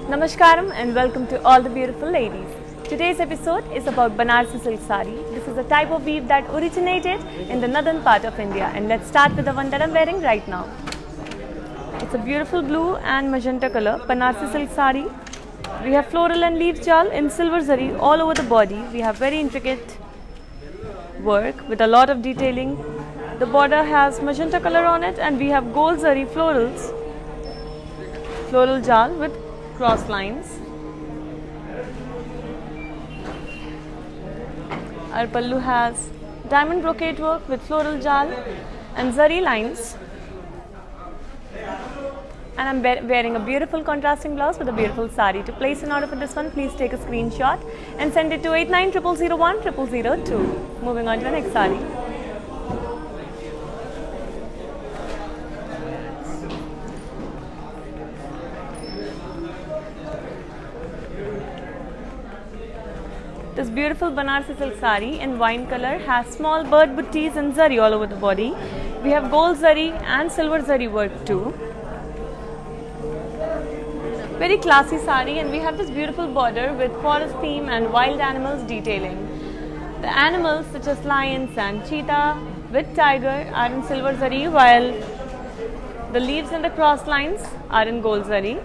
Namaskaram and welcome to all the beautiful ladies. Today's episode is about Banarsi silk sari. This is a type of weave that originated in the northern part of India, and let's start with the one that I'm wearing right now. It's a beautiful blue and magenta color Banarsi silk sari. We have floral and leaf jal in silver zari all over the body. We have very intricate work with a lot of detailing. The border has magenta color on it, and we have gold zari floral jal with cross lines. Our pallu has diamond brocade work with floral jal and zari lines. And I'm wearing a beautiful contrasting blouse with a beautiful sari. To place an order for this one, please take a screenshot and send it to 8900010002. Moving on to the next sari. This beautiful Banarsi silk sari in wine color has small bird buttis and zari all over the body. We have gold zari and silver zari work too. Very classy sari, and we have this beautiful border with forest theme and wild animals detailing. The animals such as lions and cheetah with tiger are in silver zari, while the leaves and the cross lines are in gold zari.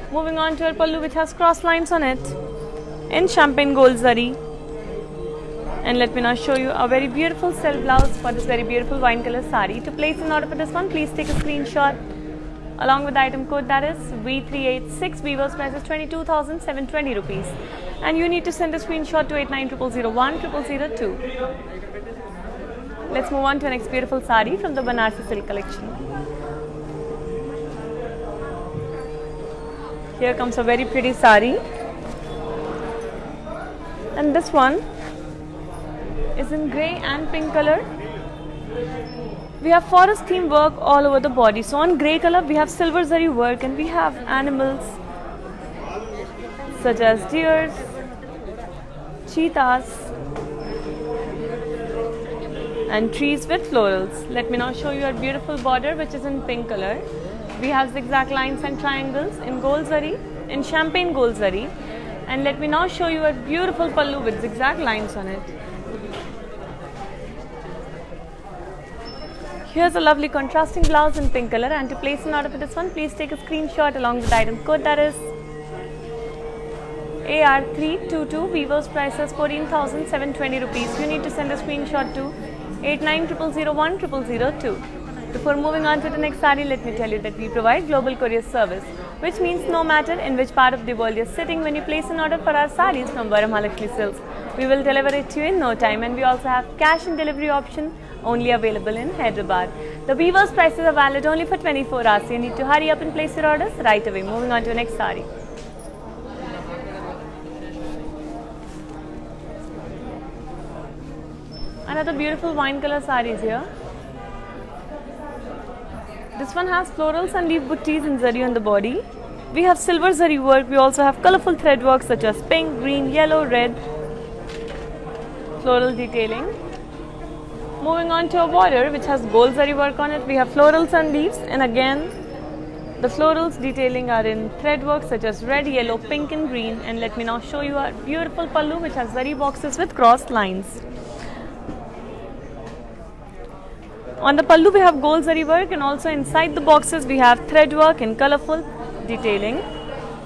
Moving on to our pallu, which has cross lines on it in champagne gold zari. And let me now show you a very beautiful silk blouse for this very beautiful wine color sari. To place an order for this one, please take a screenshot along with the item code, that is V386. Weaver's price is 22,720 rupees. And you need to send a screenshot to 8900010002. Let's move on to the next beautiful sari from the Banarsi silk collection. Here comes a very pretty sari, and this one is in grey and pink color. We have forest theme work all over the body. So on grey color we have silver zari work, and we have animals such as deers, cheetahs and trees with florals. Let me now show you our beautiful border, which is in pink color. We have zigzag lines and triangles in gold zari, in champagne gold zari. And let me now show you a beautiful pallu with zigzag lines on it. Here's a lovely contrasting blouse in pink color, and to place an order for this one, please take a screenshot along with the item code, that is AR322. Weaver's price is 14,720 rupees. You need to send a screenshot to 8900010002. Before moving on to the next sari, let me tell you that we provide global courier service, which means no matter in which part of the world you're sitting, when you place an order for our saris from Varamahalakshmi Silks, we will deliver it to you in no time. And we also have cash and delivery option only available in Hyderabad. The Weaver's prices are valid only for 24 hours. So you need to hurry up and place your orders right away. Moving on to the next sari. Another beautiful wine color sari is here. This one has florals and leaf buttis in zari on the body. We have silver zari work. We also have colorful thread work such as pink, green, yellow, red, floral detailing. Moving on to a border which has gold zari work on it. We have florals and leaves, and again the florals detailing are in thread work such as red, yellow, pink and green. And let me now show you our beautiful pallu, which has zari boxes with crossed lines. On the pallu we have gold zari work, and also inside the boxes we have thread work in colorful detailing.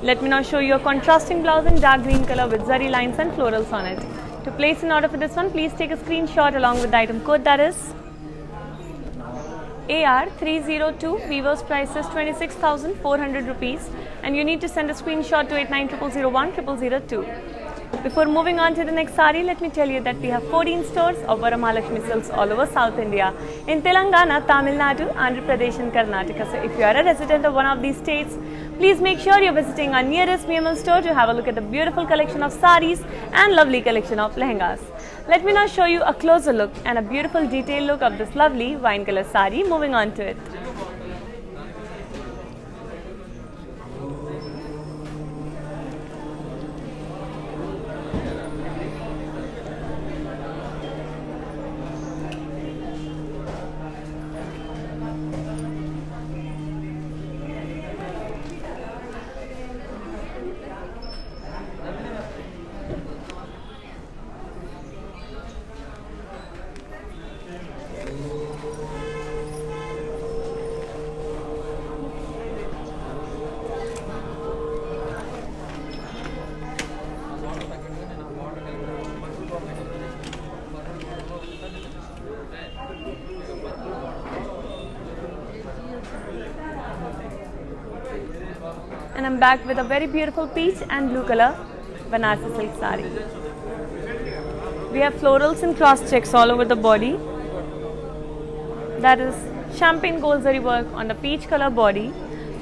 Let me now show you a contrasting blouse in dark green color with zari lines and florals on it. To place an order for this one, please take a screenshot along with the item code, that is AR302. Weaver's price is 26,400 rupees, and you need to send a screenshot to 8900010002. Before moving on to the next sari, let me tell you that we have 14 stores of Varamahalakshmi Silks all over South India, in Telangana, Tamil Nadu, Andhra Pradesh and Karnataka. So if you are a resident of one of these states, please make sure you're visiting our nearest VML store to have a look at the beautiful collection of saris and lovely collection of lehengas. Let me now show you a closer look and a beautiful detailed look of this lovely wine color sari. Moving on to it. And I'm back with a very beautiful peach and blue color Banarsi silk sari. We have florals and cross checks all over the body. That is champagne gold zari work on the peach color body,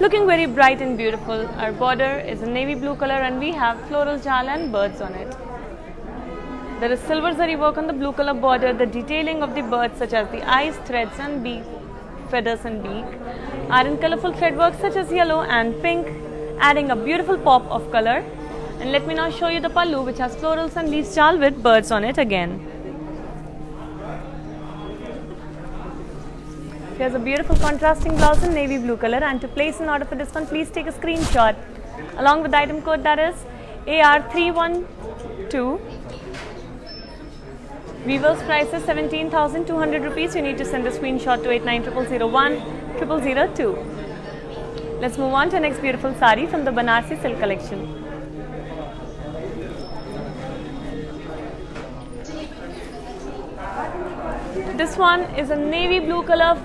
looking very bright and beautiful. Our border is a navy blue color and we have floral jal and birds on it. There is silver zari work on the blue color border. The detailing of the birds such as the eyes, threads and beak, feathers and beak are in colorful thread work such as yellow and pink, adding a beautiful pop of color. And let me now show you the pallu, which has florals and leaves jal with birds on it again. Here's a beautiful contrasting blouse in navy blue color, and to place an order for this one, please take a screenshot along with the item code, that is AR312. Weaver's price is 17,200 rupees. You need to send a screenshot to 8900010002. Let's move on to the next beautiful sari from the Banarsi silk collection. This one is a navy blue color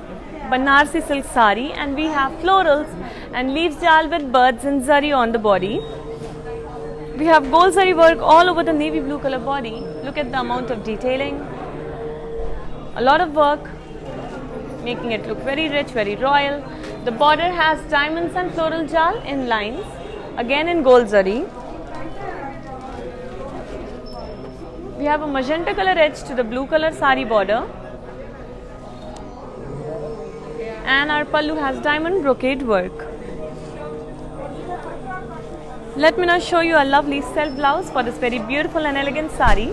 Banarsi silk sari, and we have florals and leaves jal with birds and zari on the body. We have gold zari work all over the navy blue color body. Look at the amount of detailing. A lot of work, making it look very rich, very royal. The border has diamonds and floral jal in lines, again in gold zari. We have a magenta color edge to the blue color sari border. And our pallu has diamond brocade work. Let me now show you a lovely self blouse for this very beautiful and elegant sari.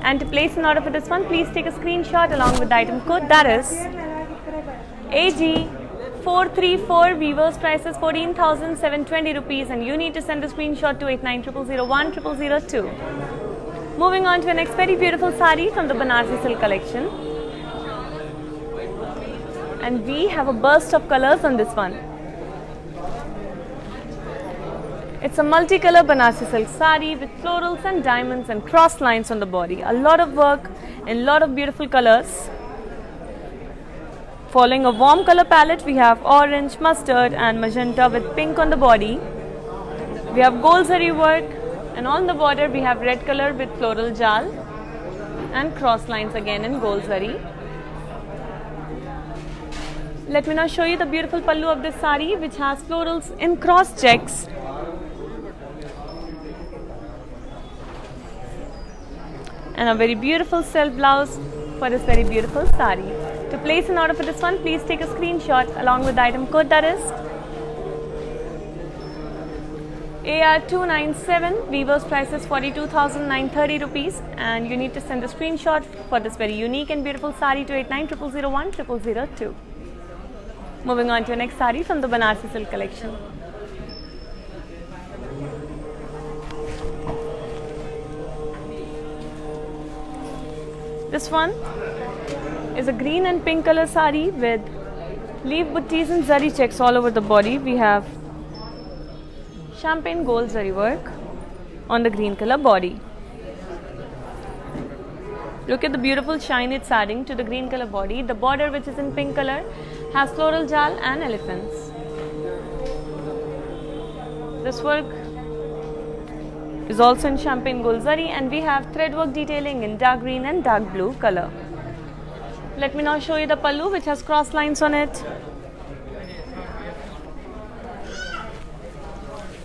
And to place an order for this one, please take a screenshot along with the item code, that is AG434. Weaver's price is 14,720 rupees, and you need to send a screenshot to 8900010002. Moving on to the next very beautiful sari from the Banarsi silk collection. And we have a burst of colors on this one. It's a multicolor Banarsi silk sari with florals and diamonds and cross lines on the body. A lot of work and a lot of beautiful colors. Following a warm color palette, we have orange, mustard and magenta with pink on the body. We have gold zari work, and on the border we have red color with floral jal and cross lines again in gold zari. Let me now show you the beautiful pallu of this sari, which has florals in cross checks. And a very beautiful self blouse for this very beautiful sari. To place an order for this one, please take a screenshot along with the item code, that is AR297. Weaver's price is 42,930 rupees, and you need to send a screenshot for this very unique and beautiful sari to 8900010002. Moving on to the next sari from the Banarsi silk collection. This one is a green and pink color sari with leaf buttis and zari checks all over the body. We have champagne gold zari work on the green color body. Look at the beautiful shine it's adding to the green color body. The border, which is in pink color, has floral jal and elephants. This work is also in champagne gold zari, and we have thread work detailing in dark green and dark blue color. Let me now show you the pallu, which has cross lines on it.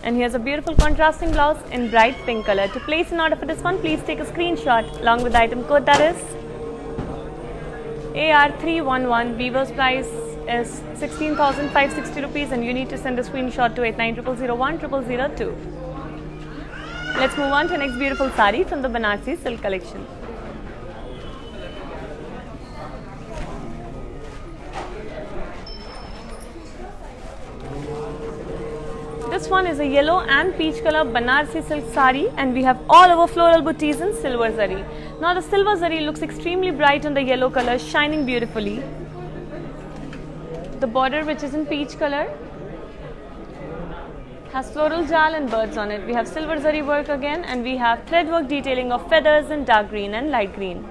And here's a beautiful contrasting blouse in bright pink color. To place an order for this one, please take a screenshot along with the item code, that is AR311. Weaver's price is 16,560 rupees, and you need to send a screenshot to 8900010002. Let's move on to the next beautiful sari from the Banarsi silk collection. This one is a yellow and peach color Banarsi silk sari, and we have all over floral booties in silver zari. Now the silver zari looks extremely bright on the yellow color, shining beautifully. The border, which is in peach color, has floral jal and birds on it. We have silver zari work again, and we have thread work detailing of feathers in dark green and light green.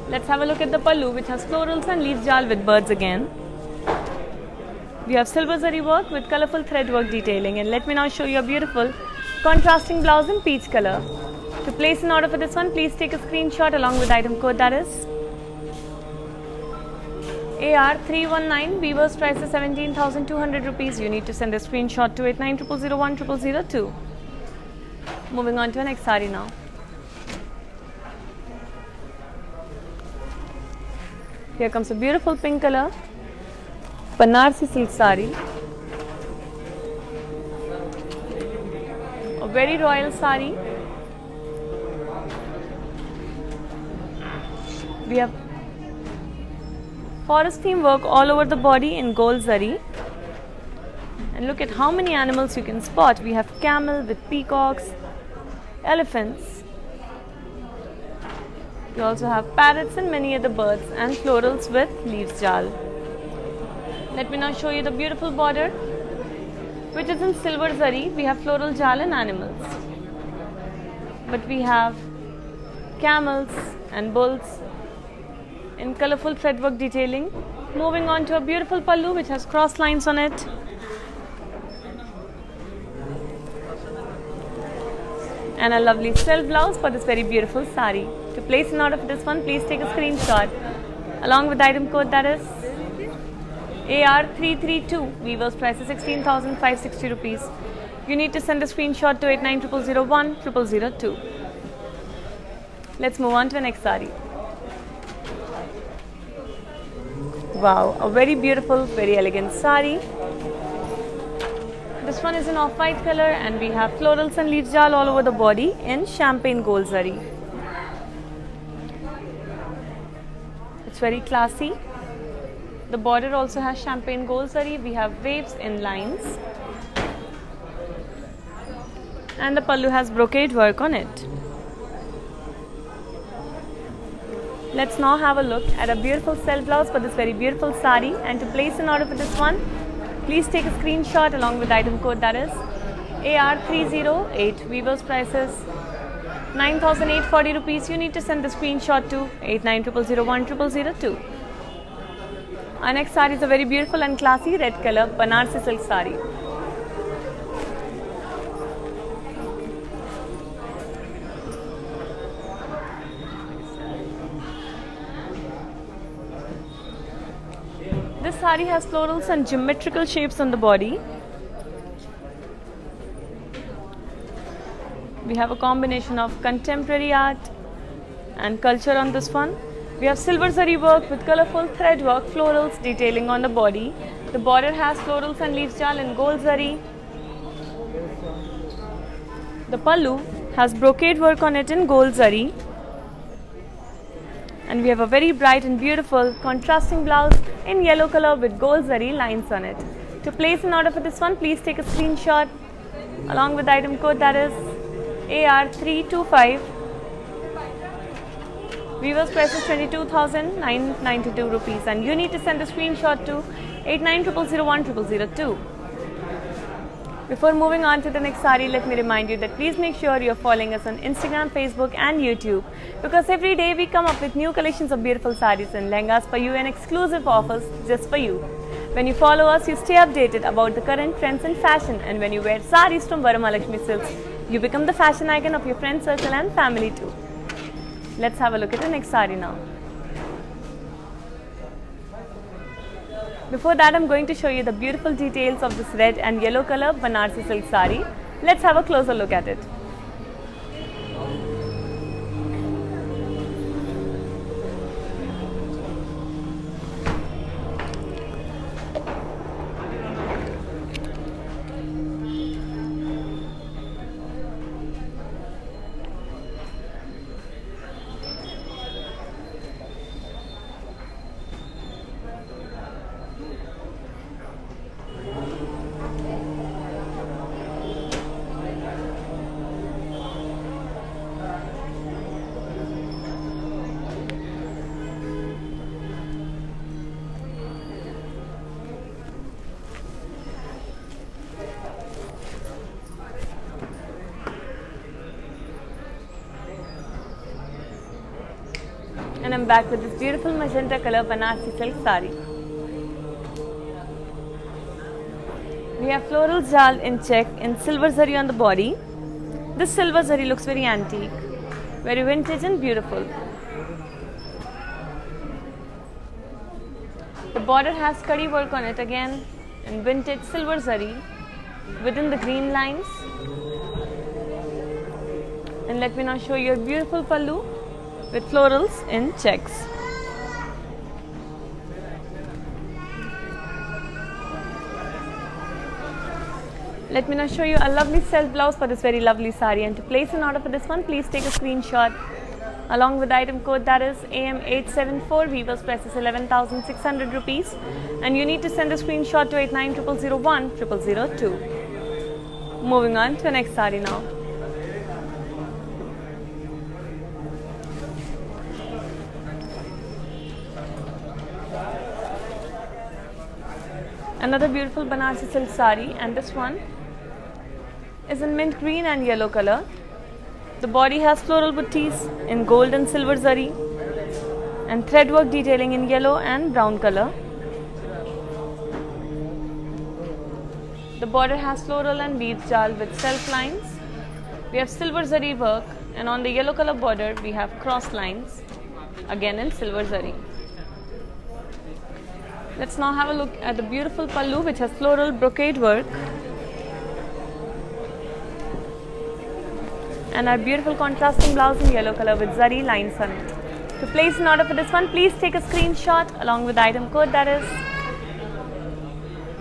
Let's have a look at the pallu, which has florals and leaf jal with birds again. We have silver zari work with colorful thread work detailing, and let me now show you a beautiful contrasting blouse in peach color. To place an order for this one, please take a screenshot along with item code, that is AR319. Weaver's price is 17,200 rupees. You need to send a screenshot to 8900010002. Moving on to the next sari now. Here comes a beautiful pink color Banarsi silk sari, a very royal sari. We have forest theme work all over the body in gold zari, and look at how many animals you can spot. We have camel with peacocks, elephants. We also have parrots and many other birds, and florals with leaves jal. Let me now show you the beautiful border, which is in silver zari. We have floral jal and animals, but we have camels and bulls in colorful thread work detailing. Moving on to a beautiful pallu, which has cross lines on it. And a lovely silk blouse for this very beautiful sari. To place an order for this one, please take a screenshot along with the item code, that is AR332. Weaver's price is 16,560 rupees. You need to send a screenshot to 8900010002. Let's move on to the next sari. Wow, a very beautiful, very elegant sari. This one is in off-white color, and we have florals and leaves jal all over the body in champagne gold zari. It's very classy. The border also has champagne gold zari. We have waves in lines, and the pallu has brocade work on it. Let's now have a look at a beautiful silk blouse for this very beautiful sari, and to place an order for this one, please take a screenshot along with the item code, that is AR308. Weaver's price is 9,840 rupees. You need to send the screenshot to 8900010002. Our next sari is a very beautiful and classy red color Banarsi silk sari. This sari has florals and geometrical shapes on the body. We have a combination of contemporary art and culture on this one. We have silver zari work with colorful thread work, florals detailing on the body. The border has florals and leaves jal in gold zari. The pallu has brocade work on it in gold zari. And we have a very bright and beautiful contrasting blouse in yellow color with gold zari lines on it. To place an order for this one, please take a screenshot along with the item code, that is AR325. Weaver's price is 22,992 rupees, and you need to send a screenshot to 8900010002. Before moving on to the next sari, let me remind you that please make sure you are following us on Instagram, Facebook and YouTube, because every day we come up with new collections of beautiful saris and lehengas for you and exclusive offers just for you. When you follow us, you stay updated about the current trends and fashion, and when you wear saris from Varamahalakshmi Silks, You become the fashion icon of your friend circle and family too. Let's have a look at the next sari now. Before that, I'm going to show you the beautiful details of this red and yellow color Banarsi silk sari. Let's have a closer look at it. And I'm back with this beautiful magenta color Banarsi silk sari. We have floral jal in check in silver zari on the body. This silver zari looks very antique, very vintage and beautiful. The border has kadi work on it again in vintage silver zari within the green lines. And let me now show you a beautiful pallu with florals in checks. Let me now show you a lovely self blouse for this very lovely sari, and to place an order for this one, please take a screenshot along with the item code, that is AM874. Weavers prices 11,600 rupees, and you need to send a screenshot to 8900010002. Moving on to the next sari now. Another beautiful Banarsi silk sari, and this one is in mint green and yellow color. The body has floral booties in gold and silver zari and threadwork detailing in yellow and brown color. The border has floral and beads jal with self lines. We have silver zari work, and on the yellow color border we have cross lines again in silver zari. Let's now have a look at the beautiful pallu, which has floral brocade work, and our beautiful contrasting blouse in yellow color with zari lines on it. To place an order for this one, please take a screenshot along with the item code, that is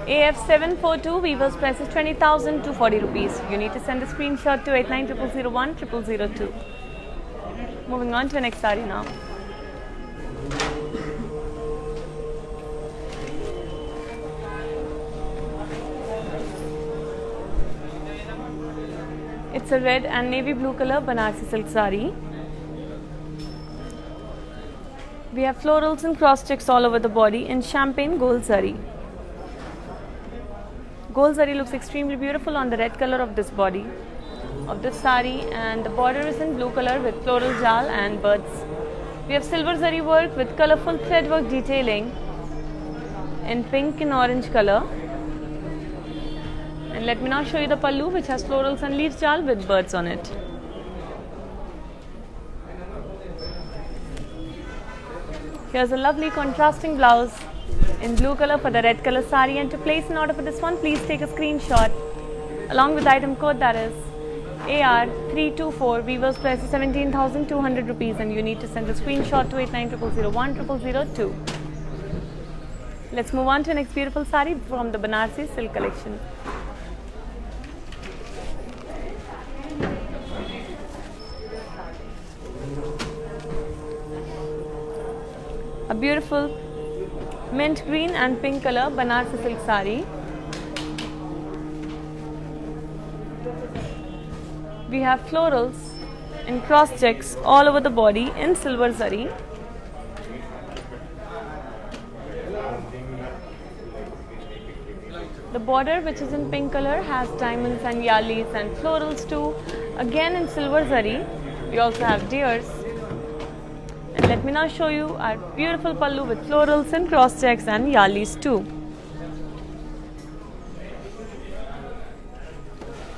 AF742. Weavers price is 20,240 rupees. You need to send a screenshot to 8900010002. Moving on to the next sari now. It's a red and navy blue color Banarsi silk sari. We have florals and cross checks all over the body in champagne gold zari. Gold zari looks extremely beautiful on the red color of this body of this sari, and the border is in blue color with floral jal and birds. We have silver zari work with colorful threadwork detailing in pink and orange color. And let me now show you the pallu, which has florals and leaves jal with birds on it. Here's a lovely contrasting blouse in blue color for the red color sari, and to place an order for this one, please take a screenshot along with the item code, that is AR324. Weavers price is 17,200 rupees, and you need to send a screenshot to 8900010002. Let's move on to the next beautiful sari from the Banarsi silk collection. A beautiful mint green and pink color Banarsi silk sari. We have florals in cross checks all over the body in silver zari. The border, which is in pink color, has diamonds and yalis and florals too, again in silver zari. We also have deers. And let me now show you our beautiful pallu with florals and cross checks and yalis too.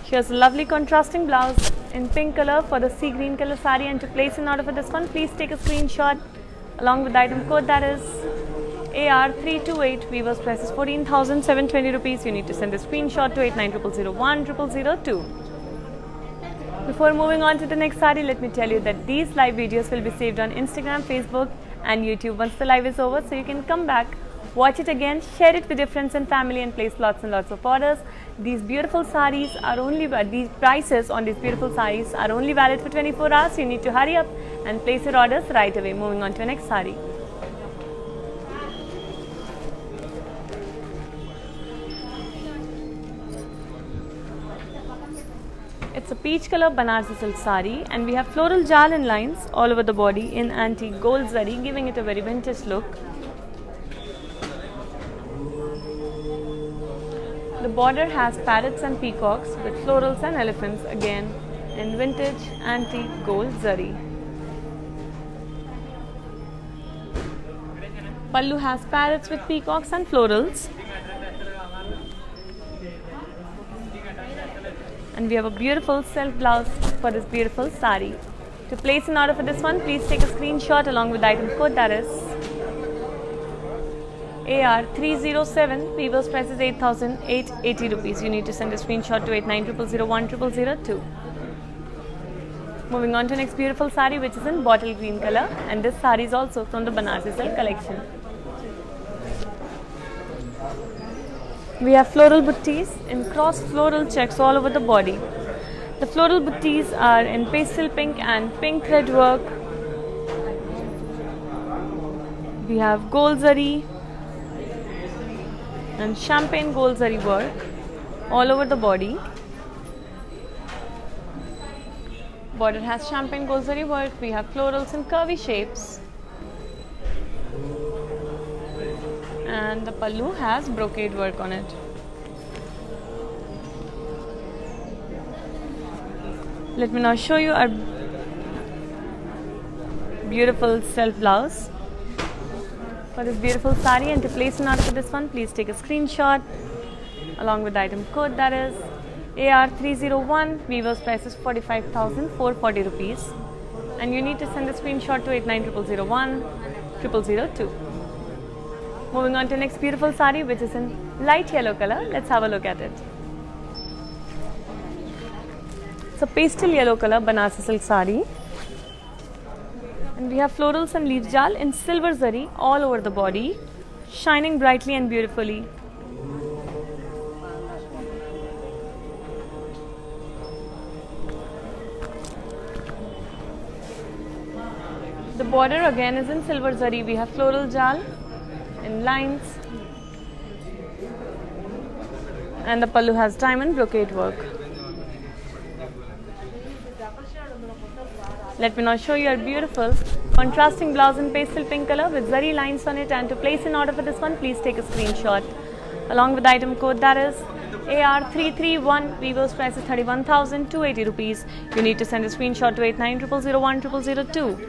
She has a lovely contrasting blouse in pink color for the sea green color sari, and to place an order for this one, please take a screenshot along with the item code, that is AR328. Weavers price is 14,720 rupees. You need to send a screenshot to 8900010002. Before moving on to the next sari, let me tell you that these live videos will be saved on Instagram, Facebook and YouTube once the live is over, so you can come back, watch it again, share it with your friends and family, and place lots and lots of orders. These beautiful saris are only, these prices on these beautiful saris are only valid for 24 hours. You need to hurry up and place your orders right away. Moving on to the next sari. It's a peach color Banarsi silk sari, and we have floral jal and lines all over the body in antique gold zari, giving it a very vintage look. The border has parrots and peacocks with florals and elephants, again in vintage antique gold zari. Pallu has parrots with peacocks and florals. And we have a beautiful self blouse for this beautiful sari. To place an order for this one, please take a screenshot along with the item code, that is AR307. Weavers price is 8,880 rupees. You need to send a screenshot to 8900010002. Moving on to next beautiful sari, which is in bottle green color, and this sari is also from the Banarsi silk collection. We have floral buttees in cross floral checks all over the body. The floral buttees are in pastel pink and pink thread work. We have gold zari and champagne gold zari work all over the body. Border has champagne gold zari work. We have florals in curvy shapes. And the pallu has brocade work on it. Let me now show you our beautiful self blouse for this beautiful sari, and to place an order for this one, please take a screenshot along with the item code, that is AR301. Weaver's price is 45,440 rupees, and you need to send a screenshot to 8900010002. Moving on to next beautiful sari, which is in light yellow color. Let's have a look at it. It's a pastel yellow color Banarsi silk sari, and we have florals and leaf jal in silver zari all over the body, shining brightly and beautifully. The border again is in silver zari. We have floral jal in lines, and the pallu has diamond brocade work. Let me now show you a beautiful contrasting blouse in pastel pink color with zari lines on it, and to place an order for this one, please take a screenshot along with the item code, that is AR331. Weaver's price is 31,280 rupees. You need to send a screenshot to 8900010002.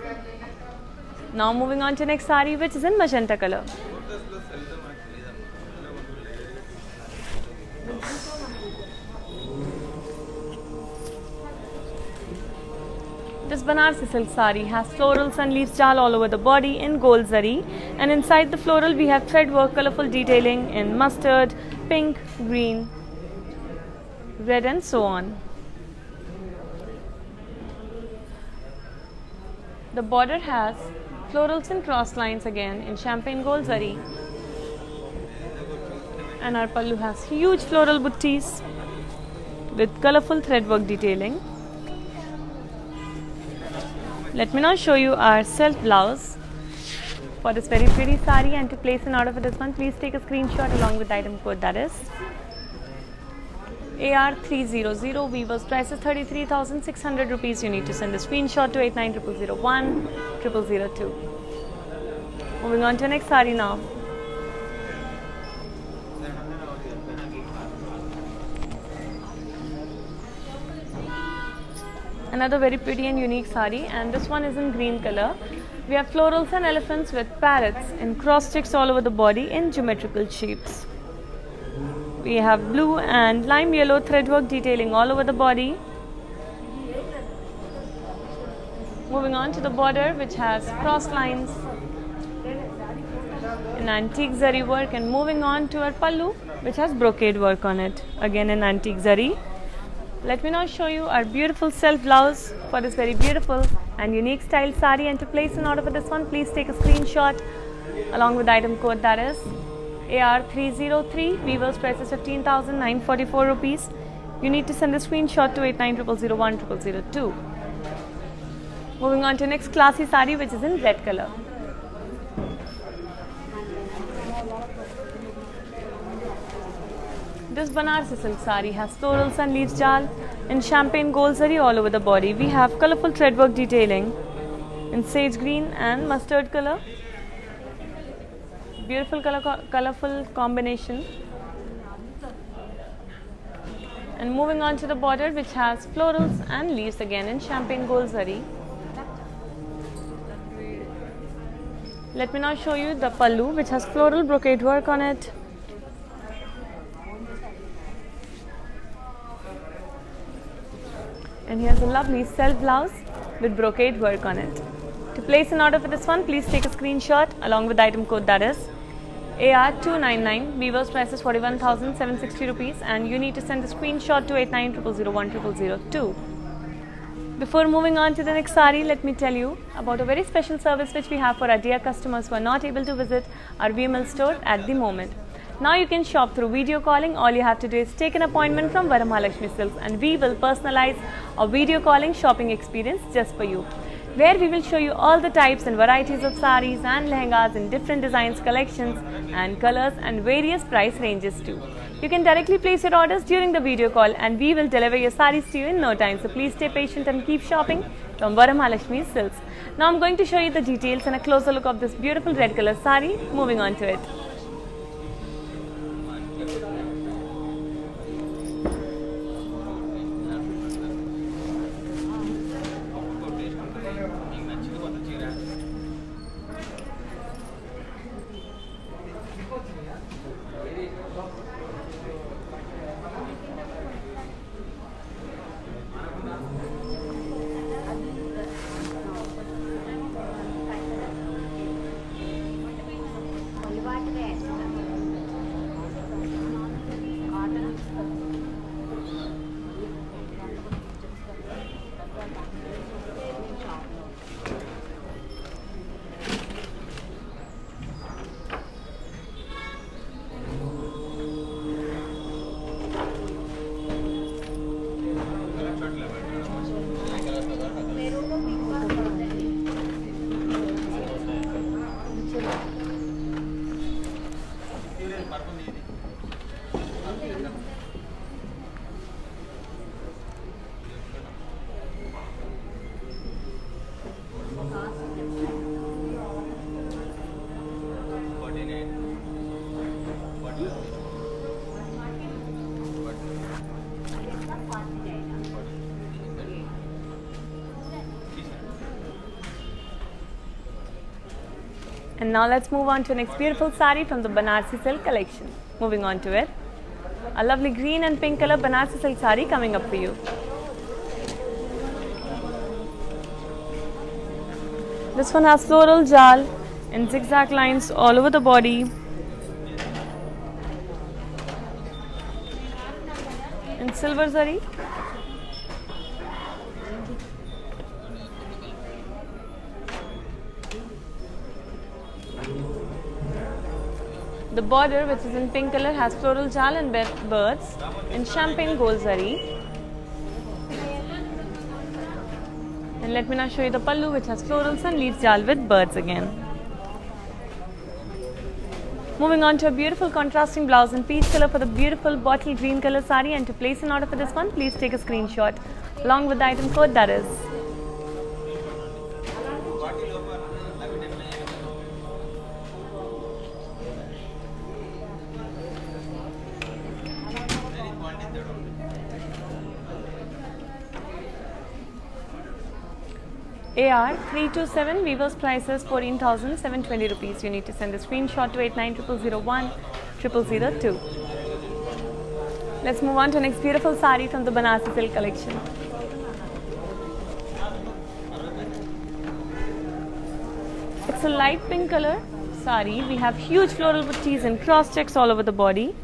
Now moving on to next sari, which is in magenta color. This Banarsi silk sari has florals and leaves jal all over the body in gold zari, and inside the floral we have thread work, colorful detailing in mustard, pink, green, red and so on. The border has florals and cross lines again in champagne gold zari, and our pallu has huge floral buttees with colorful thread work detailing. Let me now show you our self blouse for this very pretty sari, and to place an order for this one, please take a screenshot along with the item code, that is AR300. Weaver's price is 33,600 rupees. You need to send a screenshot to 8900010002. Moving on to the next sari now. Another very pretty and unique sari, and this one is in green color. We have florals and elephants with parrots in cross checks all over the body in geometrical shapes. We have blue and lime yellow threadwork detailing all over the body. Moving on to the border, which has cross lines in antique zari work, and moving on to our pallu, which has brocade work on it, again in antique zari. Let me now show you our beautiful self blouse for this very beautiful and unique style sari. And to place an order for this one, please take a screenshot along with the item code, that is AR303. Weaver's price is 15,944 rupees. You need to send the screenshot to 8900010002. Moving on to next classy sari, which is in red color. This Banarsi silk sari has florals and leaves jal in champagne gold zari all over the body. We have colorful threadwork detailing in sage green and mustard color. Beautiful colorful combination. And moving on to the border, which has florals and leaves again in champagne gold zari. Let me now show you the pallu, which has floral brocade work on it. And here's a lovely self blouse with brocade work on it. To place an order for this one, please take a screenshot along with the item code, that is AR299. Weaver's price is 41,760 rupees, and you need to send the screenshot to 8900010002. Before moving on to the next sari, let me tell you about a very special service which we have for our dear customers who are not able to visit our VML store at the moment. Now you can shop through video calling. All you have to do is take an appointment from Varamahalakshmi Silks, and we will personalize a video calling shopping experience just for you, where we will show you all the types and varieties of saris and lehengas in different designs, collections and colors and various price ranges too. You can directly place your orders during the video call, and we will deliver your saris to you in no time. So please stay patient and keep shopping from Varamahalakshmi Silks. Now I'm going to show you the details and a closer look of this beautiful red color sari. Moving on to it. And now let's move on to the next beautiful sari from the Banarsi silk collection. Moving on to it, a lovely green and pink color Banarsi silk sari coming up for you. This one has floral jal and zigzag lines all over the body. In silver zari. The border, which is in pink color, has floral jal and birds in champagne gold zari. And let me now show you the pallu, which has florals and leaves jal with birds again. Moving on to a beautiful contrasting blouse in peach color for the beautiful bottle green color sari. And to place an order for this one, please take a screenshot along with the item code, that is AR327. Weaver's price is 14,720 rupees. You need to send a screenshot to 8900010002. Let's move on to next beautiful sari from the Banarsi Silk collection. It's a light pink color sari. We have huge floral buttees and cross checks all over the body.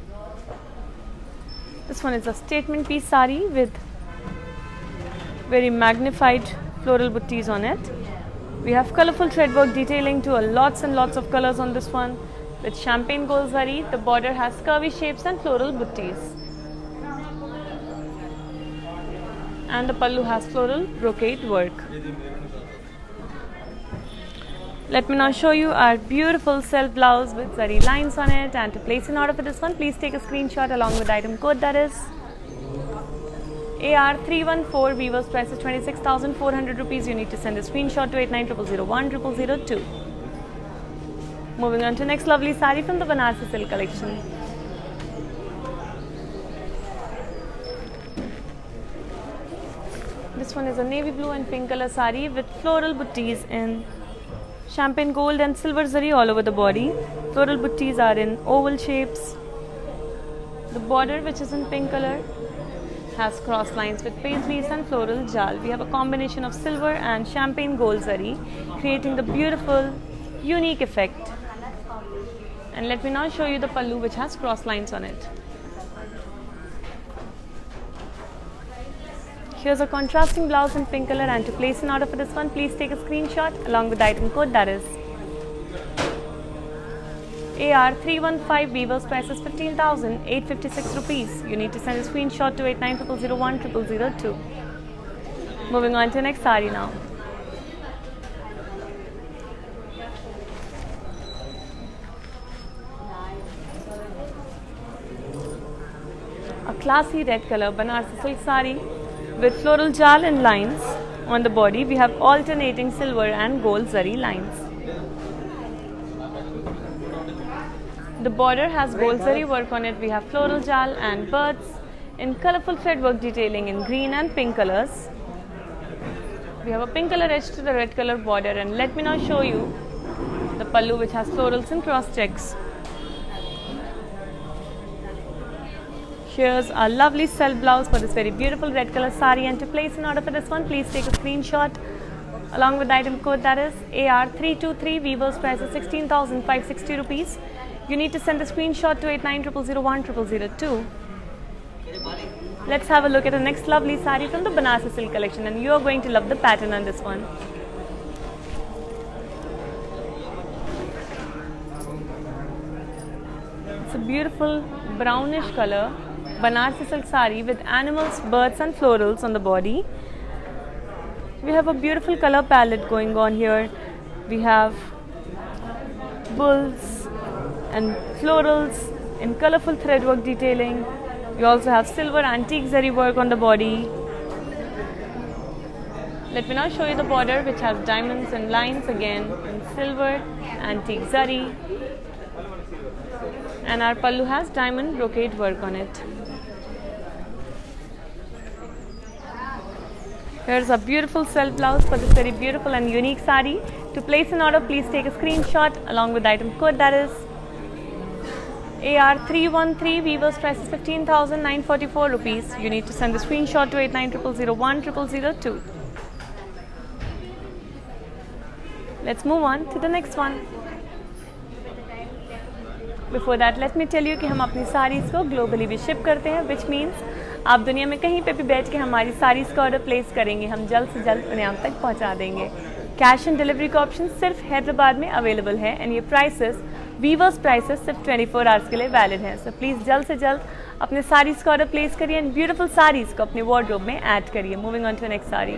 This one is a statement piece sari with very magnified floral buttees on it. We have colorful threadwork detailing to lots and lots of colors on this one with champagne gold zari. The border has curvy shapes and floral buttees. And the pallu has floral brocade work. Let me now show you our beautiful self blouse with zari lines on it, and to place an order for this one, please take a screenshot along with the item code, that is AR314. Weaver's price is 26,400 rupees. You need to send a screenshot to 8900010002. Moving on to next lovely sari from the Banarsi Silk collection. This one is a navy blue and pink color sari with floral buttees in champagne gold and silver zari all over the body. Floral buttees are in oval shapes. The border, which is in pink color, has cross lines with paisleys and floral jal. We have a combination of silver and champagne gold zari, creating the beautiful, unique effect. And let me now show you the pallu, which has cross lines on it. Here's a contrasting blouse in pink color, and to place an order for this one, please take a screenshot along with the item code, that is AR315. Weaver's price is 15,856 rupees. You need to send a screenshot to 8900010002. Moving on to the next sari now. A classy red color Banarsi silk sari with floral jal and lines on the body. We have alternating silver and gold zari lines. The border has gold zari work on it. We have floral jal and birds in colorful threadwork detailing in green and pink colors. We have a pink color edge to the red color border, and let me now show you the pallu, which has florals and cross checks. Here's our lovely self blouse for this very beautiful red color sari, and to place an order for this one, please take a screenshot along with the item code, that is AR323. Weaver's price is 16,560 rupees. You need to send a screenshot to 8900010002. Let's have a look at the next lovely sari from the Banarsi Silk collection, and you are going to love the pattern on this one. It's a beautiful brownish color Banarsi Silk sari with animals, birds and florals on the body. We have a beautiful color palette going on here. We have bulls and florals in colorful threadwork detailing. We also have silver antique zari work on the body. Let me now show you the border, which has diamonds and lines again in silver antique zari. And our pallu has diamond brocade work on it. Here's a beautiful self blouse for this very beautiful and unique sari. To place an order, please take a screenshot along with the item code, that is AR313. Weaver's price is 15,944 rupees. You need to send the screenshot to 8900010002. Let's move on to the next one. Before that, let me tell you कि हम अपनी साड़ीज़ को globally भी ship करते हैं, which means आप दुनिया में कहीं पे भी बैठ के हमारी साड़ीज़ का ऑर्डर प्लेस करेंगे, हम जल्द से जल्द उन्हें आप तक पहुंचा देंगे. कैश एंड डिलीवरी का ऑप्शन सिर्फ हैदराबाद में अवेलेबल है, एंड ये प्राइसेस वीवर्स प्राइसेस सिर्फ 24 आवर्स के लिए वैलिड हैं. सो प्लीज़ जल्द से जल्द अपने साड़ीज़ का ऑर्डर प्लेस करिए एंड ब्यूटीफुल साड़ीज़ को अपने वार्डरोब में ऐड करिए. Moving on to next sari.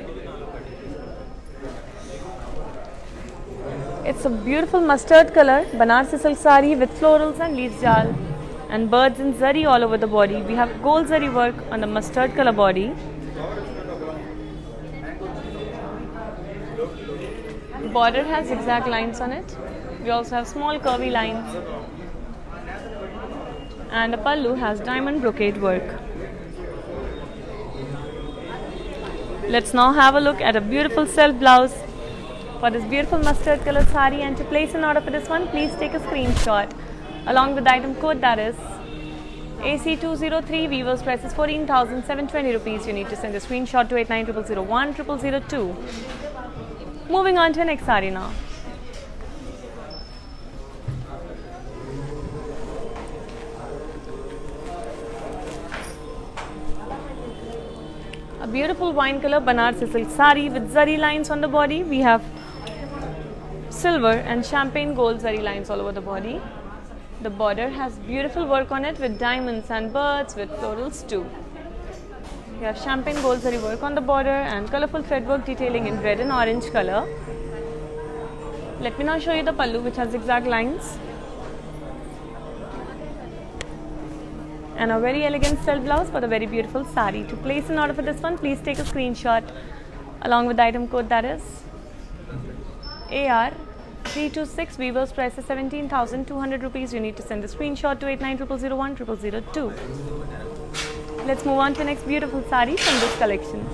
It's a beautiful mustard color Banarsi silk sari with florals and leaf jal and birds in zari all over the body. We have gold zari work on the mustard color body. The border has zigzag lines on it. We also have small curvy lines. And the pallu has diamond brocade work. Let's now have a look at a beautiful self blouse for this beautiful mustard color sari, and to place an order for this one, please take a screenshot along with the item code, that is AC203 Weavers price is 14,720 rupees. You need to send a screenshot to 8900010002. Moving on to the next saree now. A beautiful wine color Banarsi silk saree with zari lines on the body. We have silver and champagne gold zari lines all over the body. The border has beautiful work on it with diamonds and birds with florals too. We have champagne gold zari work on the border and colorful thread work detailing in red and orange color. Let me now show you the pallu, which has zigzag lines. And a very elegant style blouse for the very beautiful saree. To place an order for this one, please take a screenshot along with the item code, that is AR326. Weavers price is 17,200 rupees. You need to send the screenshot to 8900010002. Let's move on to the next beautiful saree from this collection.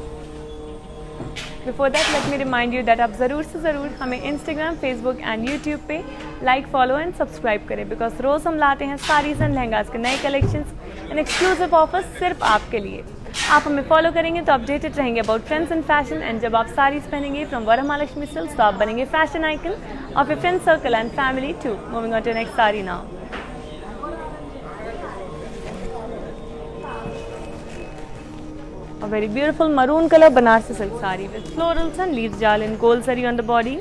Before that, let me remind you that आप ज़रूर से ज़रूर हमें Instagram, Facebook and YouTube पे like, follow and subscribe करें, because रोज़ हम लाते हैं saris and lehengas के नए कलेक्शंस एंड एक्सक्लूसिव ऑफर्स सिर्फ आपके लिए. आप हमें फॉलो करेंगे तो अपडेटेड रहेंगे about trends and fashion, and जब आप साड़ीज़ पहनेंगे फ्रॉम वरमालक्ष्मी सिल्क्स तो आप बनेंगे fashion icon of your friend circle and family too. Moving on to next sari now. A very beautiful maroon color Banarsi silk saree with florals and leaves jal in gold zari on the body.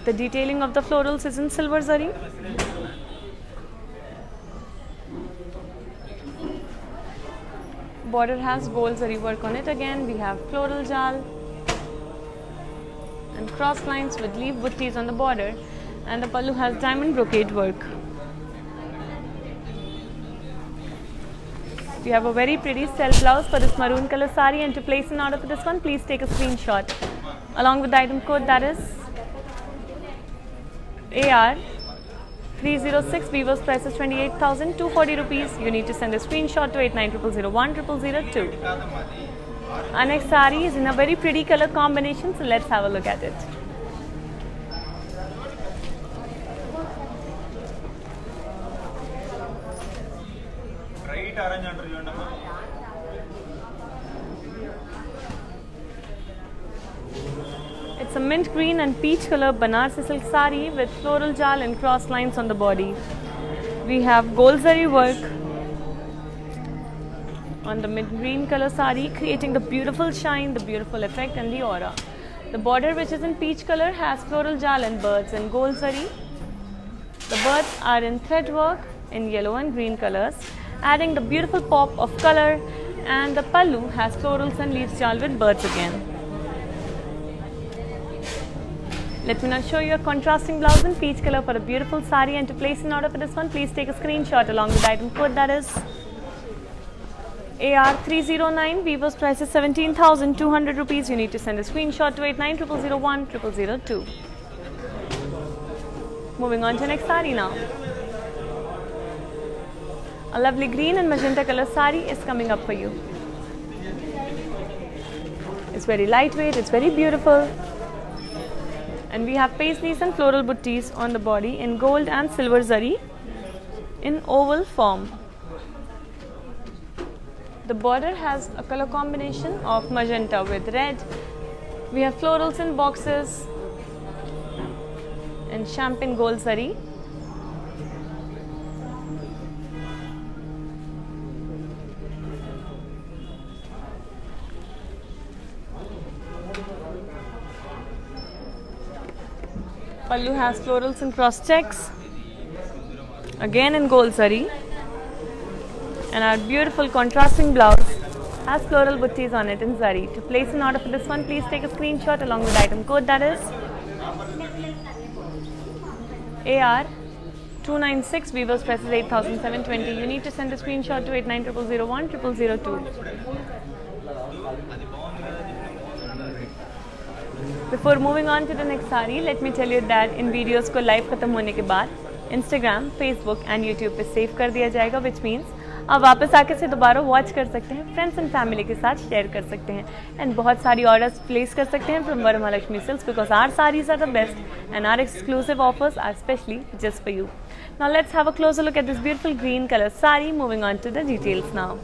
The detailing of the florals is in silver zari. Border has gold zari work on it. Again, we have floral jal and cross lines with leaf buttis on the border, and the pallu has diamond brocade work. We have a very pretty style blouse for this maroon color saree, and to place an order for this one, please take a screenshot along with the item code, that is AR306. Weavers price is 28,240 rupees. You need to send a screenshot to 8900010002. Our next saree is in a very pretty color combination, so let's have a look at it. It's a mint green and peach color Banarsi silk saree with floral jal and cross lines on the body. We have gold zari work on the mint green color saree, creating the beautiful shine, the beautiful effect and the aura. The border, which is in peach color, has floral jal and birds in gold zari. The birds are in thread work in yellow and green colors, adding the beautiful pop of color, and the pallu has florals and leaves jal with birds again. Let me now show you a contrasting blouse in peach color for a beautiful saree, and to place an order for this one, please take a screenshot along with the item code, that is AR309. Weavers price is 17,200 rupees. You need to send a screenshot to 8900010002. Moving on to next saree now. A lovely green and magenta color saree is coming up for you. It's very lightweight, it's very beautiful. And we have paisleys and floral buttis on the body in gold and silver zari in oval form. The border has a color combination of magenta with red. We have florals in boxes and champagne gold zari. Pallu has florals and cross checks, again in gold zari, and our beautiful contrasting blouse has floral buttis on it in zari. To place an order for this one, please take a screenshot along with the item code, that is AR296. Weavers price is 8,720. You need to send a screenshot to 8900010002. Before moving on to the next saree, let me tell you that in videos को live खत्म होने के बाद Instagram, Facebook and YouTube पे save कर दिया जाएगा, which means आप वापस आके से दोबारा वॉच कर सकते हैं, फ्रेंड्स एंड फैमिली के साथ शेयर कर सकते हैं, एंड बहुत सारी ऑर्डर्स प्लेस कर सकते हैं from Varamalakshmi silks, because our saris are the best and our exclusive offers are specially just for you. Now let's have a closer look at this beautiful green color sari. Moving on to the details now.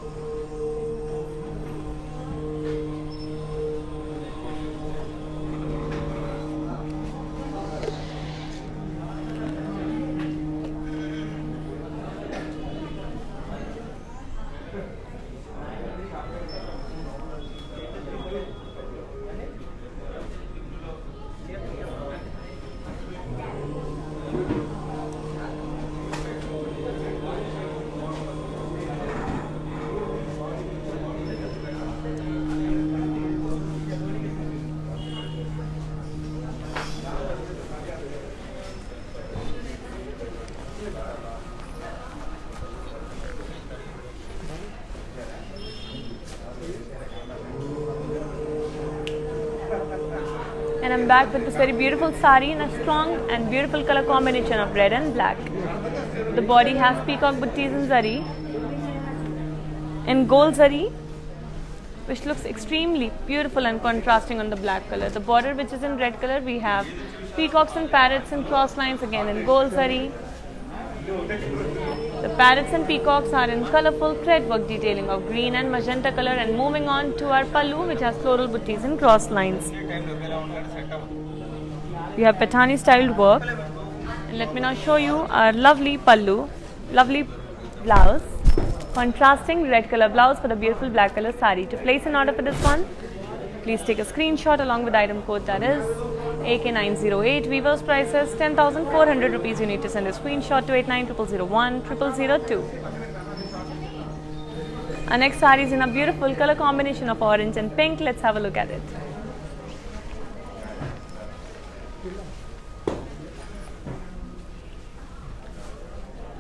And I'm back with this very beautiful sari in a strong and beautiful color combination of red and black. The body has peacock buttees in zari, in gold zari, which looks extremely beautiful and contrasting on the black color. The border, which is in red color, we have peacocks and parrots and cross lines again in gold zari. The parrots and peacocks are in colorful thread work detailing of green and magenta color, and moving on to our pallu, which has floral buttees and cross lines. We have Pathani styled work, and let me now show you our lovely pallu, lovely blouse, contrasting red color blouse for the beautiful black color sari. To place an order for this one, please take a screenshot along with the item code, that is AK908. Weaver's prices 10,400 rupees. You need to send a screenshot to 8900010002. Our next sari is in a beautiful color combination of orange and pink. Let's have a look at it.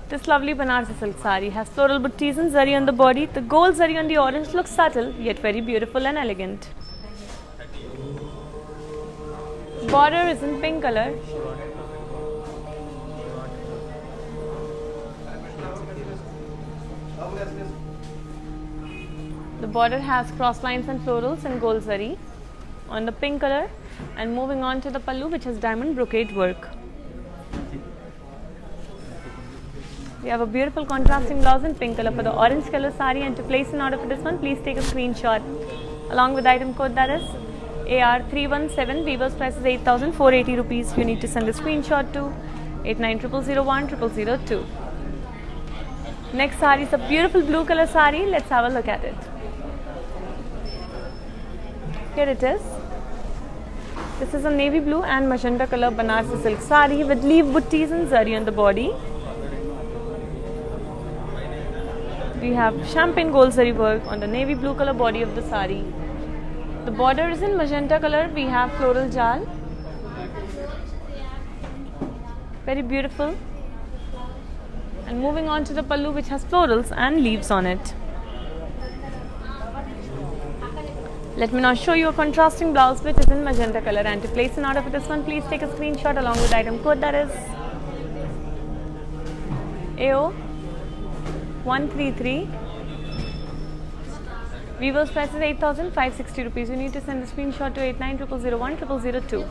This lovely Banarsi silk sari has floral buttees and zari on the body. The gold zari on the orange looks subtle yet very beautiful and elegant. Border is in pink color. The border has cross lines and florals in gold zari on the pink color, and moving on to the pallu, which has diamond brocade work. We have a beautiful contrasting blouse in pink color for the orange color sari, and to place an order for this one, please take a screenshot along with the item code, that is AR317. Weaver's price is 8,480 rupees. You need to send a screenshot to 8900010002. Next sari is a beautiful blue color sari. Let's have a look at it. Here it is. This is a navy blue and magenta color Banarsi silk sari with leaf buttees and zari on the body. We have champagne gold zari work on the navy blue color body of the sari. The border is in magenta color. We have floral jal. Very beautiful. And moving on to the pallu, which has florals and leaves on it. Let me now show you a contrasting blouse which is in magenta color, and to place an order for this one, please take a screenshot along with the item code, that is AO133. Weaver's price is 8,560 rupees. You need to send a screenshot to 8900010002.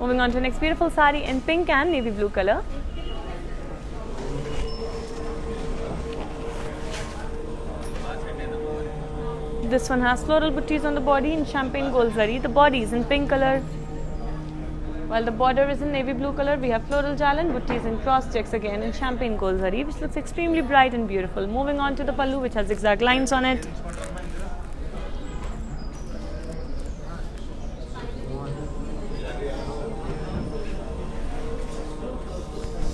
Moving on to the next beautiful sari in pink and navy blue color. This one has floral buttees on the body in champagne gold zari. The body is in pink color, while the border is in navy blue color. We have floral jal and buttees in cross checks again in champagne gold zari, which looks extremely bright and beautiful. Moving on to the pallu, which has zigzag lines on it.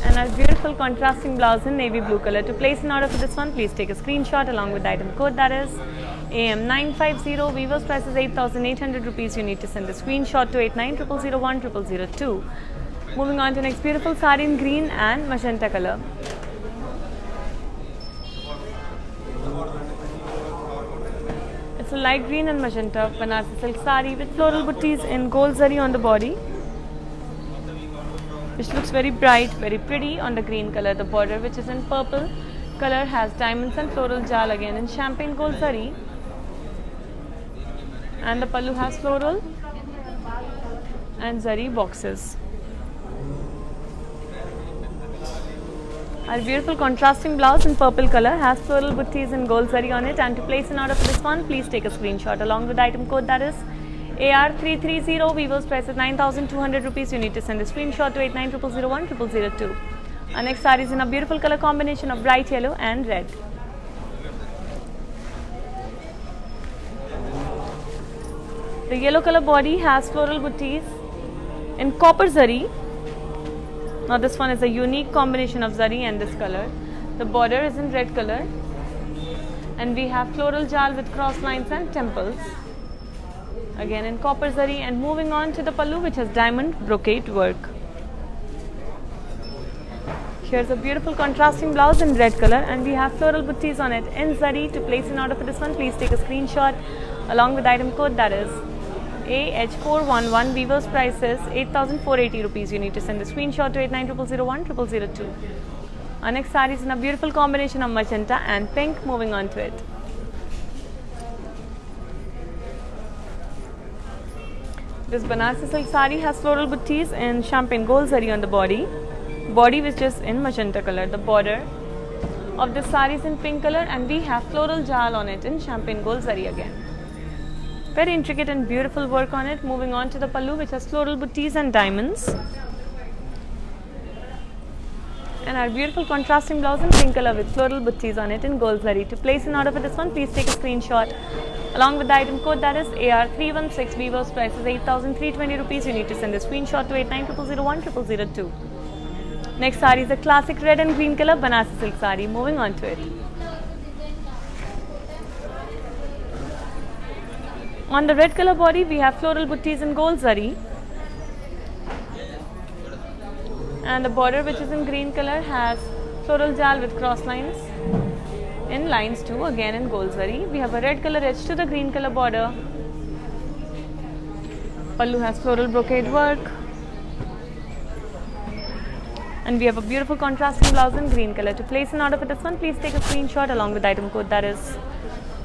And a beautiful contrasting blouse in navy blue color. To place an order for this one, please take a screenshot along with the item code, that is AM950. Weaver's price is 8,800 rupees. You need to send a screenshot to 8900010002. Moving on to next beautiful sari in green and magenta color. It's a light green and magenta Banarsi silk sari with floral buttees in gold zari on the body, which looks very bright, very pretty on the green color. The border, which is in purple color, has diamonds and floral jal again in champagne gold zari, and the pallu has floral and zari boxes. Our beautiful contrasting blouse in purple color has floral buttees and gold zari on it, and to place an order for this one, please take a screenshot along with item code that is AR330. Weaver's price is 9,200 rupees. You need to send a screenshot to 8900010002. Our next saree is in a beautiful color combination of bright yellow and red. The yellow color body has floral buttees in copper zari. Now this one is a unique combination of zari and this color. The border is in red color, and we have floral jal with cross lines and temples. Again in copper zari, and moving on to the pallu, which has diamond brocade work. Here's a beautiful contrasting blouse in red color, and we have floral buttees on it in zari. To place an order for this one, please take a screenshot along with item code that is AH411. Weaver's price is 8,480 rupees. You need to send a screenshot to 8900010002. Our next saree is in a beautiful combination of magenta and pink. Moving on to it. This Banarsi silk saree has floral buttees in champagne gold zari on the body. Body which is in magenta color. The border of this saree is in pink color, and we have floral jal on it in champagne gold zari again. Very intricate and beautiful work on it. Moving on to the pallu, which has floral buttees and diamonds. And our beautiful contrasting blouse in pink color with floral buttees on it in gold zari. To place an order for this one, please take a screenshot along with the item code that is AR316. Weaver's price is 8,320 rupees. You need to send a screenshot to 8900010002. Next saree is a classic red and green color Banarsi silk saree. Moving on to it. On the red color body, we have floral buttees in gold zari, and the border, which is in green color, has floral jal with cross lines in lines too, again in gold zari. We have a red color edge to the green color border. Pallu has floral brocade work, and we have a beautiful contrasting blouse in green color. To place an order for this one, please take a screenshot along with item code that is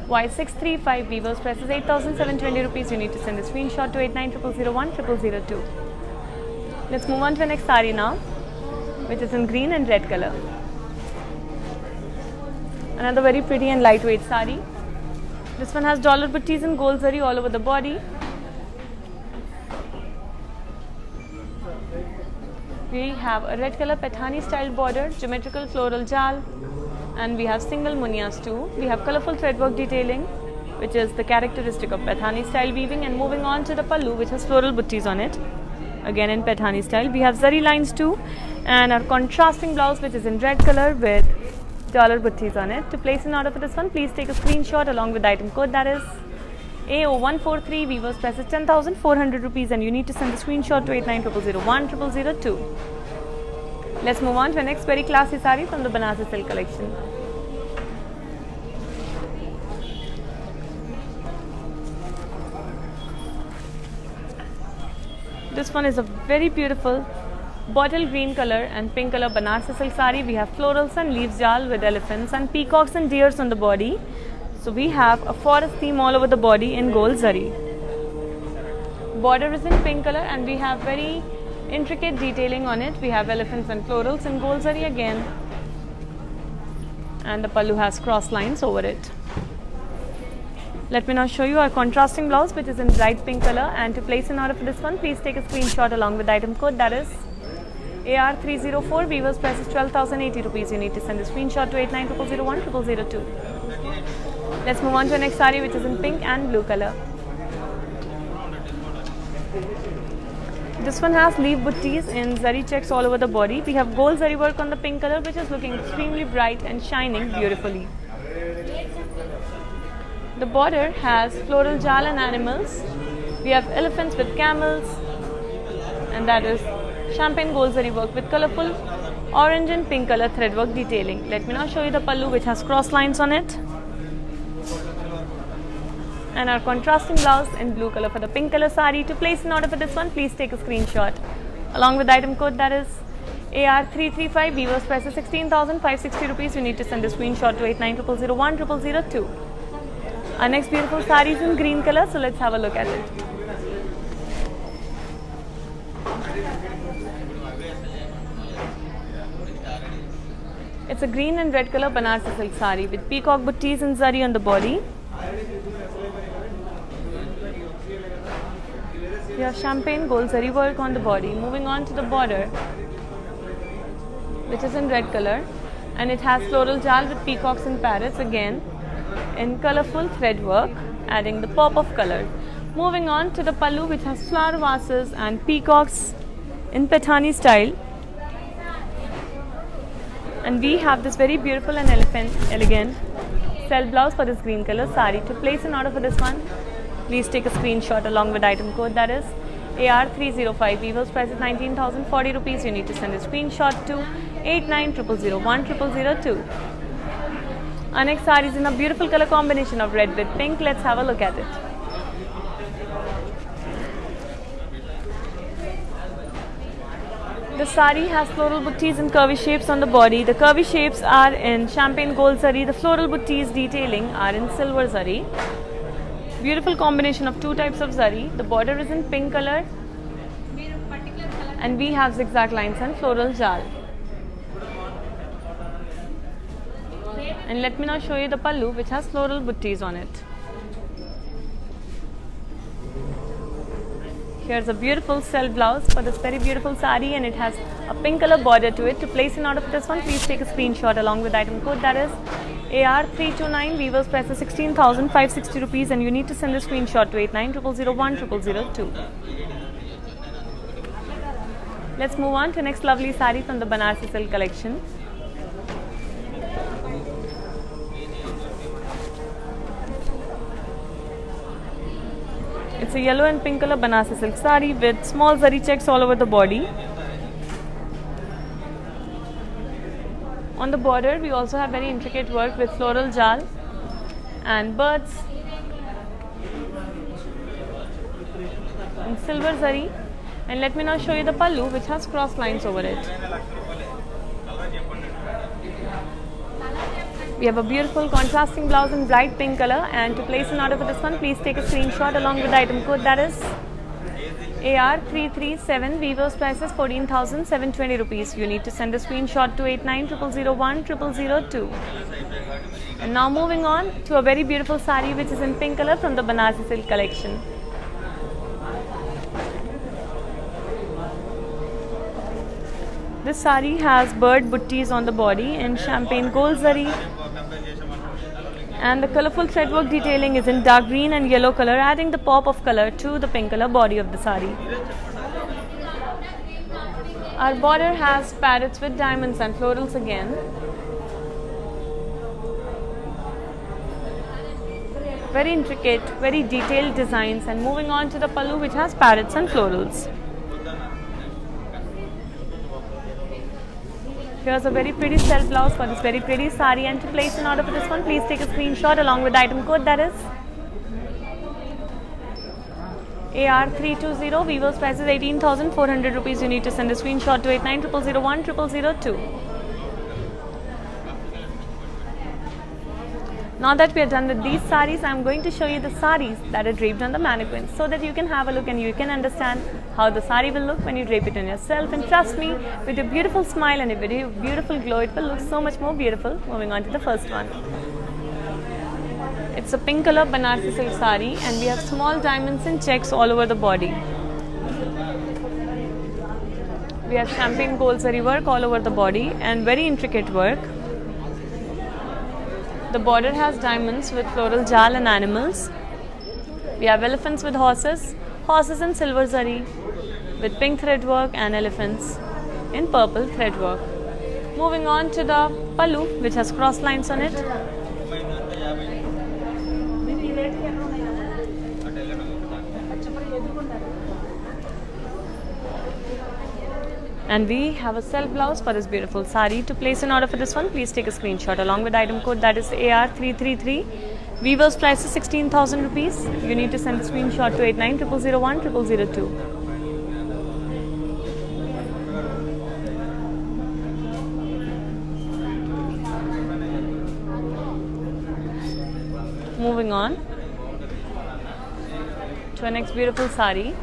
Y635. Weaver's price is 8,720 rupees. You need to send a screenshot to 8900010002. Let's move on to the next saree now, which is in green and red color. Another very pretty and lightweight saree. This one has dollar buttees in gold zari all over the body. We have a red color Paithani style border, geometrical floral jal, and we have single munias too. We have colorful threadwork detailing, which is the characteristic of Paithani style weaving. And moving on to the pallu, which has floral buttees on it, again in Paithani style. We have zari lines too, and our contrasting blouse, which is in red color with dollar buttees on it. To place an order for this one, please take a screenshot along with item code that is AO143. Weaver's price is 10,400 rupees, and you need to send the screenshot to 8900010002. Let's move on to the next very classy saree from the Banarsi silk collection. This one is a very beautiful bottle green color and pink color Banarsi silk saree. We have florals and leaves jal with elephants and peacocks and deers on the body. So we have a forest theme all over the body in gold zari. Border is in pink color, and we have very intricate detailing on it. We have elephants and florals in gold zari again, and the pallu has cross lines over it. Let me now show you our contrasting blouse, which is in bright pink color. And to place an order for this one, please take a screenshot along with the item code that is AR304. Weaver's price is 12,080 rupees. You need to send a screenshot to 8900010002. Let's move on to the next saree, which is in pink and blue color. This one has leaf buttees in zari checks all over the body. We have gold zari work on the pink color, which is looking extremely bright and shining beautifully. The border has floral jal and animals. We have elephants with camels, and that is champagne gold zari work with colorful orange and pink color threadwork detailing. Let me now show you the pallu, which has cross lines on it, and our contrasting blouse in blue color for the pink color saree. To place an order for this one, please take a screenshot along with the item code that is AR335. Weaver's price is 16,560 rupees. You need to send a screenshot to 8900010002. Our next beautiful saree is in green color, so let's have a look at it. It's a green and red color Banarsi silk sari with peacock buttees and zari on the body. We have champagne gold zari work on the body. Moving on to the border, which is in red color, and it has floral jal with peacocks and parrots again in colorful thread work, adding the pop of color. Moving on to the pallu, which has flower vases and peacocks in Pathani style. And we have this very beautiful and elegant self blouse for this green color sari. To place an order for this one, please take a screenshot along with item code, that is AR305. Weaver's price is 19,040 rupees. You need to send a screenshot to 8900010002. Our next sari is in a beautiful color combination of red with pink. Let's have a look at it. The sari has floral buttees and curvy shapes on the body. The curvy shapes are in champagne gold zari. The floral buttees detailing are in silver zari. Beautiful combination of two types of zari. The border is in pink color, and we have zigzag lines and floral jal. And let me now show you the pallu, which has floral buttees on it. Here's a beautiful self blouse for this very beautiful sari, and it has a pink color border to it. To place an order for this one, please take a screenshot along with item code, that is AR329. Weaver's price is 16,560 rupees, and you need to send a screenshot to 8900010002. Let's move on to the next lovely sari from the Banarsi silk collection. It's a yellow and pink color Banarsi silk sari with small zari checks all over the body. On the border, we also have very intricate work with floral jal and birds in silver zari. And let me now show you the pallu, which has cross lines over it. We have a beautiful contrasting blouse in bright pink color, and to place an order for this one, please take a screenshot along with the item code, that is AR337. Weaver's price is 14,720 rupees. You need to send a screenshot to 8900010002. And now moving on to a very beautiful sari, which is in pink color from the Banarsi silk collection. This sari has bird buttees on the body in champagne gold zari, and the colorful threadwork detailing is in dark green and yellow color, adding the pop of color to the pink color body of the sari. Our border has parrots with diamonds and florals again. Very intricate, very detailed designs. And moving on to the pallu, which has parrots and florals. Here's a very pretty self blouse for this very pretty sari, and to place an order for this one, please take a screenshot along with the item code, that is AR320. Weaver's price is 18,400 rupees. You need to send a screenshot to 8900010002. Now that we are done with these saris, I am going to show you the saris that are draped on the mannequins, so that you can have a look and you can understand how the sari will look when you drape it on yourself. And trust me, with a beautiful smile and a very beautiful glow, it will look so much more beautiful. Moving on to the first one. It's a pink color Banarsi silk sari, and we have small diamonds and checks all over the body. We have champagne gold zari work all over the body and very intricate work. The border has diamonds with floral jal and animals. We have elephants with horses, horses in silver zari with pink thread work, and elephants in purple thread work. Moving on to the pallu, which has cross lines on it. And we have a self blouse for this beautiful sari. To place an order for this one, please take a screenshot along with the item code, that is AR333. Weaver's price is 16,000 rupees. You need to send a screenshot to 8900010002. Moving on to our next beautiful sari.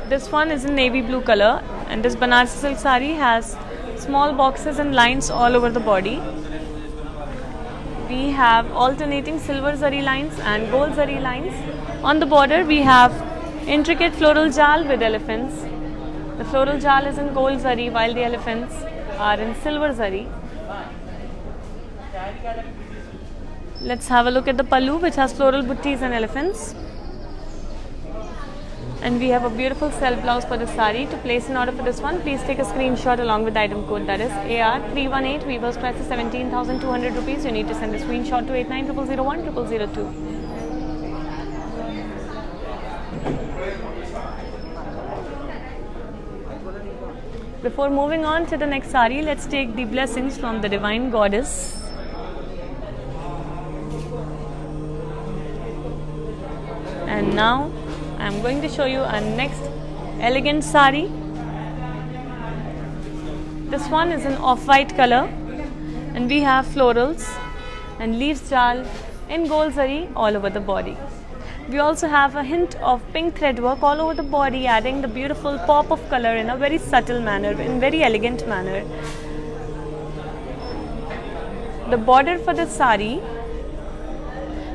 This one is in navy blue color, and this Banarsi silk sari has small boxes and lines all over the body. We have alternating silver zari lines and gold zari lines. On the border we have intricate floral jal with elephants. The floral jal is in gold zari while the elephants are in silver zari. Let's have a look at the pallu, which has floral buttis and elephants. And we have a beautiful self blouse for the sari. To place an order for this one, please take a screenshot along with the item code, that is AR318. Weaver's price is 17,200 rupees. You need to send a screenshot to 8900010002. Before moving on to the next sari, let's take the blessings from the Divine Goddess. And now I am going to show you our next elegant sari. This one is an off-white color, and we have florals and leaves jal in gold zari all over the body. We also have a hint of pink thread work all over the body, adding the beautiful pop of color in a very subtle manner, in very elegant manner. The border for this sari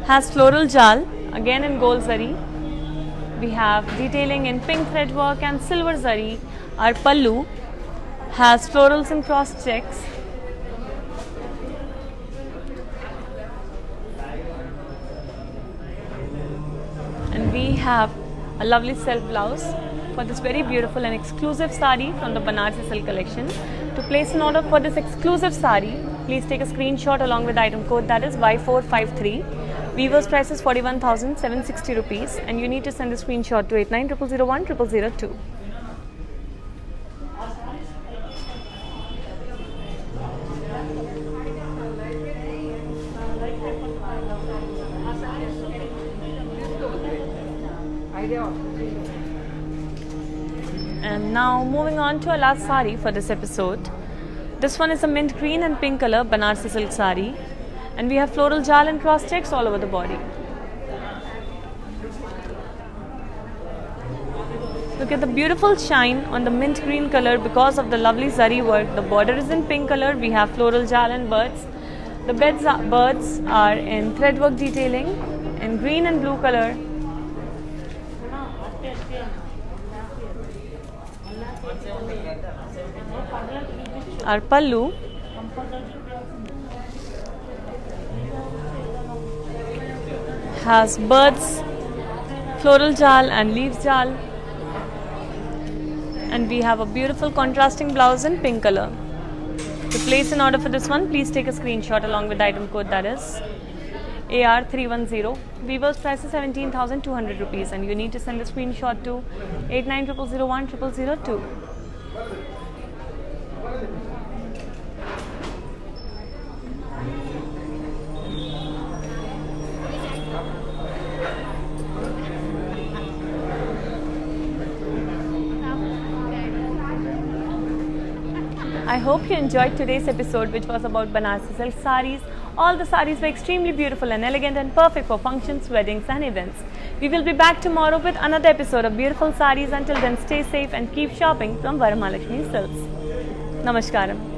has floral jal, again in gold zari. We have detailing in pink thread work and silver zari. Our pallu has florals and cross checks. And we have a lovely self blouse for this very beautiful and exclusive sari from the Banarsi Silk collection. To place an order for this exclusive sari, please take a screenshot along with the item code, that is Y453. Weaver's price is 41,760 rupees, and you need to send a screenshot to 8900010002. And now moving on to our last sari for this episode. This one is a mint green and pink color Banarsi silk sari, and we have floral jal and cross checks all over the body. Look at the beautiful shine on the mint green color because of the lovely zari work. The border is in pink color. We have floral jal and birds. The birds are in thread work detailing in green and blue color. Our pallu has birds, floral jal and leaves jal, and we have a beautiful contrasting blouse in pink color. To place an order for this one, please take a screenshot along with the item code, that is AR310. Weaver's price is 17,200 rupees, and you need to send a screenshot to 8900010002. I hope you enjoyed today's episode, which was about Banarsi silk saris. All the saris were extremely beautiful and elegant and perfect for functions, weddings and events. We will be back tomorrow with another episode of beautiful saris. Until then, stay safe and keep shopping from Varamahalakshmi Silks. Namaskaram.